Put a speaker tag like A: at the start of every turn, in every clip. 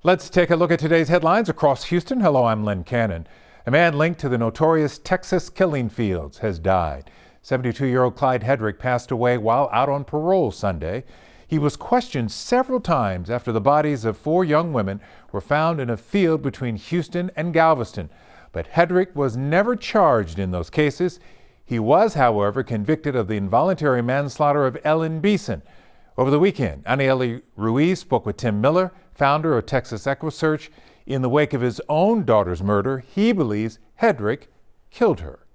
A: Let's take a look at today's headlines across Houston. Hello, I'm Len Cannon. A man linked to the notorious Texas killing fields has died. 72-year-old Clyde Hedrick passed away while out on parole Sunday. He was questioned several times after the bodies of 4 young women were found in a field between Houston and Galveston. But Hedrick was never charged in those cases. He was, however, convicted of the involuntary manslaughter of Ellen Beeson. Over the weekend, Anieli Ruiz spoke with Tim Miller, founder of Texas EquiSearch. In the wake of his own daughter's murder, he believes Hedrick killed her.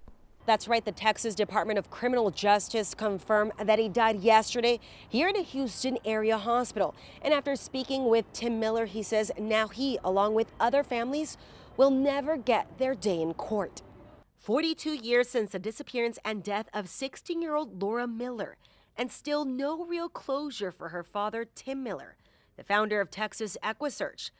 B: That's right. The Texas Department of Criminal Justice confirmed that he died yesterday here in a Houston area hospital. And after speaking with Tim Miller, he says now he, along with other families, will never get their day in court. 42 years since the disappearance and death of 16-year-old Laura Miller, and still no real closure for her father, Tim Miller, the founder of Texas EquiSearch.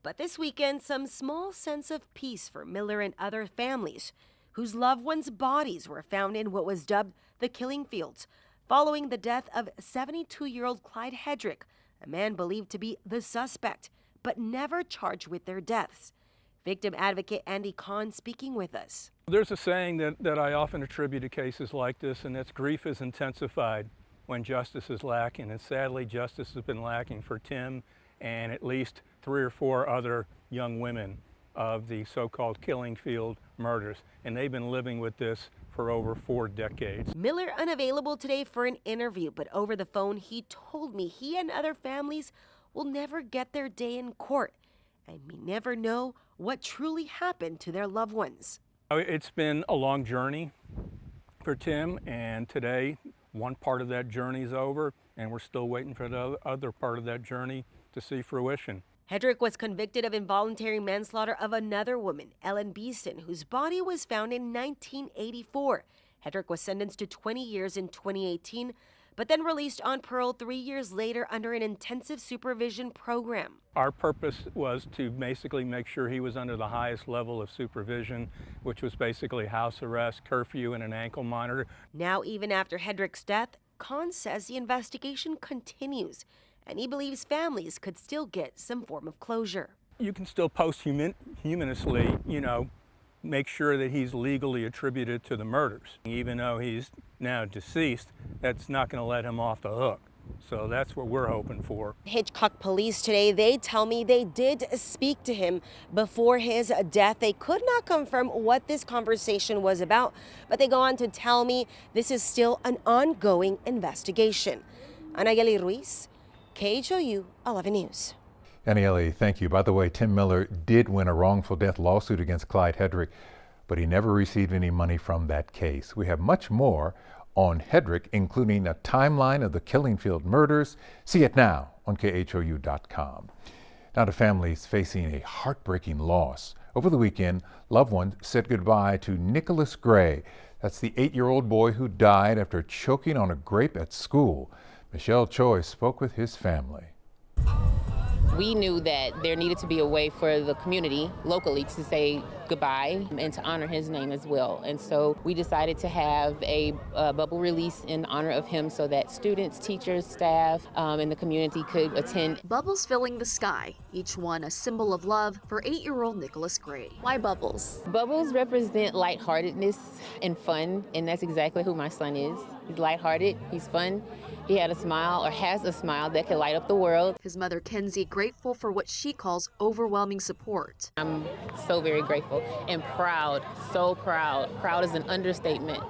B: But this weekend, some small sense of peace for Miller and other families whose loved ones' bodies were found in what was dubbed the killing fields, following the death of 72-year-old Clyde Hedrick, a man believed to be the suspect, but never charged with their deaths. Victim advocate Andy Kahn speaking with us.
C: There's a saying that I often attribute to cases like this, and that's grief is intensified when justice is lacking. And sadly, justice has been lacking for Tim and at least 3 or 4 other young women of the so-called killing field murders. And they've been living with this for over 4 decades.
B: Miller unavailable today for an interview, but over the phone he told me he and other families will never get their day in court and may never know what truly happened to their loved ones.
C: It's been a long journey for Tim, and today one part of that journey is over, and we're still waiting for the other part of that journey to see fruition.
B: Hedrick was convicted of involuntary manslaughter of another woman, Ellen Beeson, whose body was found in 1984. Hedrick was sentenced to 20 years in 2018, but then released on parole 3 years later under an intensive supervision program.
C: Our purpose was to basically make sure he was under the highest level of supervision, which was basically house arrest, curfew, and an ankle monitor.
B: Now, even after Hedrick's death, Kahn says the investigation continues, and he believes families could still get some form of closure.
C: You can still posthumously, make sure that he's legally attributed to the murders. Even though he's now deceased, that's not going to let him off the hook. So that's what we're hoping for.
B: Hitchcock police today, they tell me they did speak to him before his death. They could not confirm what this conversation was about, but they go on to tell me this is still an ongoing investigation. Anieli Ruiz, KHOU 11 News.
A: Anieli, thank you. By the way, Tim Miller did win a wrongful death lawsuit against Clyde Hedrick, but he never received any money from that case. We have much more on Hedrick, including a timeline of the killing field murders. See it now on KHOU.com. Now to families facing a heartbreaking loss. Over the weekend, loved ones said goodbye to Nicholas Gray. That's the 8-year-old boy who died after choking on a grape at school. Michelle Choi spoke with his family.
D: We knew that there needed to be a way for the community locally to say goodbye and to honor his name as well. And so we decided to have a bubble release in honor of him so that students, teachers, staff, and the community could attend.
E: Bubbles filling the sky, each one a symbol of love for 8-year-old Nicholas Gray. Why bubbles?
D: Bubbles represent lightheartedness and fun, and that's exactly who my son is. He's lighthearted, he's fun. He had a smile, or has a smile, that can light up the world.
E: His mother, Kenzie, grateful for what she calls overwhelming support.
D: I'm so very grateful and proud, so proud. Proud is an understatement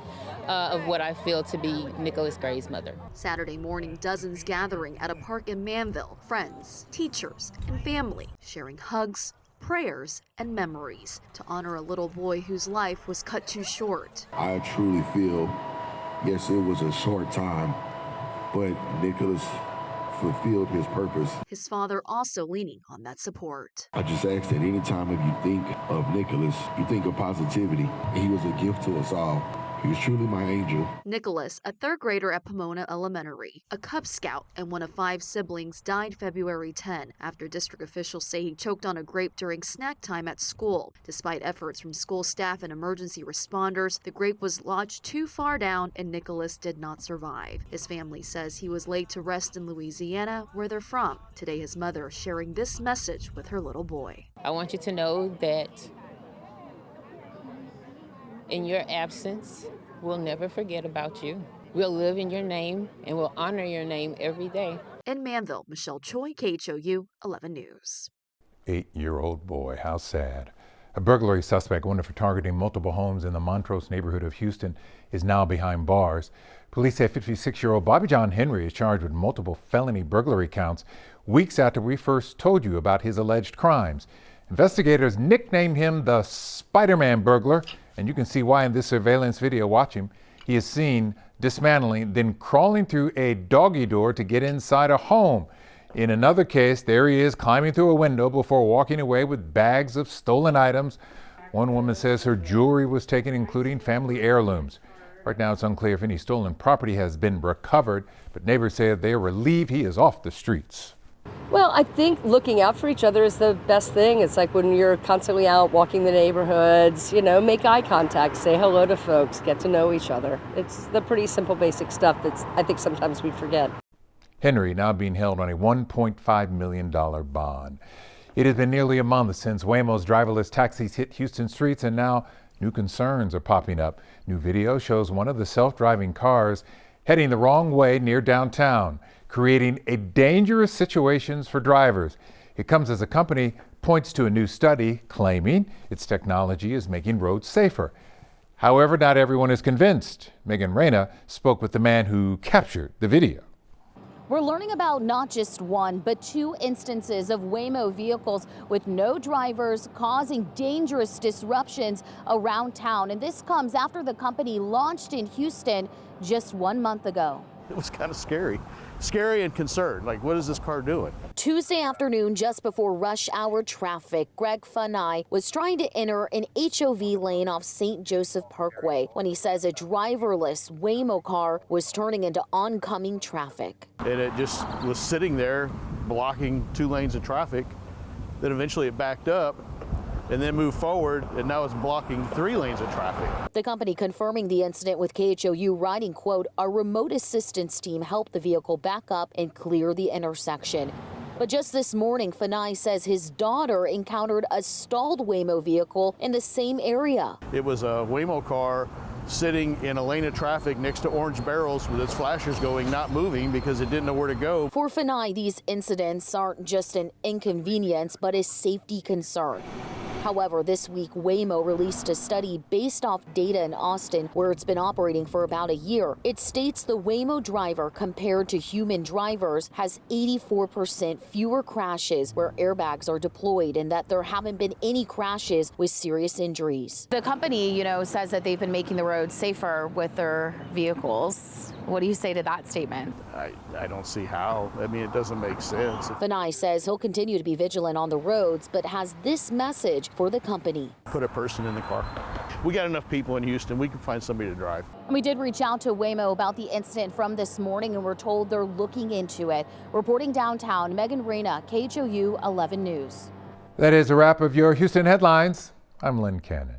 D: of what I feel to be Nicholas Gray's mother.
E: Saturday morning, dozens gathering at a park in Manville. Friends, teachers, and family sharing hugs, prayers, and memories to honor a little boy whose life was cut too short.
F: I truly feel, yes, it was a short time, but Nicholas fulfilled his purpose.
E: His father also leaning on that support.
F: I just ask that anytime if you think of Nicholas, you think of positivity. He was a gift to us all. He's truly my angel.
E: Nicholas, a third grader at Pomona Elementary, a Cub Scout and one of 5 siblings, died February 10 after district officials say he choked on a grape during snack time at school. Despite efforts from school staff and emergency responders, the grape was lodged too far down and Nicholas did not survive. His family says he was laid to rest in Louisiana, where they're from. Today, his mother sharing this message with her little boy.
D: I want you to know that in your absence, we'll never forget about you. We'll live in your name and we'll honor your name every day.
E: In Manville, Michelle Choi, KHOU 11 News.
A: 8-year-old boy, how sad. A burglary suspect wanted for targeting multiple homes in the Montrose neighborhood of Houston is now behind bars. Police say 56-year-old Bobby John Henry is charged with multiple felony burglary counts weeks after we first told you about his alleged crimes. Investigators nicknamed him the Spider-Man burglar, and you can see why in this surveillance video. Watch him. He is seen dismantling, then crawling through a doggy door to get inside a home. In another case, there he is climbing through a window before walking away with bags of stolen items. One woman says her jewelry was taken, including family heirlooms. Right now, it's unclear if any stolen property has been recovered, but neighbors say they are relieved he is off the streets.
G: Well, I think looking out for each other is the best thing. It's like when you're constantly out walking the neighborhoods, make eye contact, say hello to folks, get to know each other. It's the pretty simple, basic stuff that I think sometimes we forget.
A: Henry now being held on a $1.5 million bond. It has been nearly a month since Whimo's driverless taxis hit Houston streets, and now new concerns are popping up. New video shows one of the self-driving cars heading the wrong way near downtown, creating a dangerous situations for drivers. It comes as a company points to a new study claiming its technology is making roads safer. However, not everyone is convinced. Megan Reyna spoke with the man who captured the video.
H: We're learning about not just one, but 2 instances of Whimo vehicles with no drivers causing dangerous disruptions around town. And this comes after the company launched in Houston just 1 month ago.
I: It was kind of scary and concerned. Like, what is this car doing?
H: Tuesday afternoon, just before rush hour traffic, Greg Funai was trying to enter an HOV lane off St. Joseph Parkway when he says a driverless Whimo car was turning into oncoming traffic.
I: And it just was sitting there blocking 2 lanes of traffic. Then eventually it backed up and then moved forward, and now it's blocking 3 lanes of traffic.
H: The company confirming the incident with KHOU, writing, quote, "A remote assistance team helped the vehicle back up and clear the intersection." But just this morning, Funai says his daughter encountered a stalled Whimo vehicle in the same area.
I: It was a Whimo car sitting in a lane of traffic next to orange barrels with its flashers going, not moving because it didn't know where to go.
H: For Funai, these incidents aren't just an inconvenience, but a safety concern. However, this week, Whimo released a study based off data in Austin, where it's been operating for about a year. It states the Whimo driver, compared to human drivers, has 84% fewer crashes where airbags are deployed, and that there haven't been any crashes with serious injuries.
J: The company, says that they've been making the roads safer with their vehicles. What do you say to that statement?
I: I don't see how. I mean, it doesn't make sense.
H: Funai says he'll continue to be vigilant on the roads, but has this message for the company.
I: Put a person in the car. We got enough people in Houston. We can find somebody to drive.
H: We did reach out to Whimo about the incident from this morning, and we're told they're looking into it. Reporting downtown, Megan Reyna, KHOU 11 News.
A: That is a wrap of your Houston headlines. I'm Len Cannon.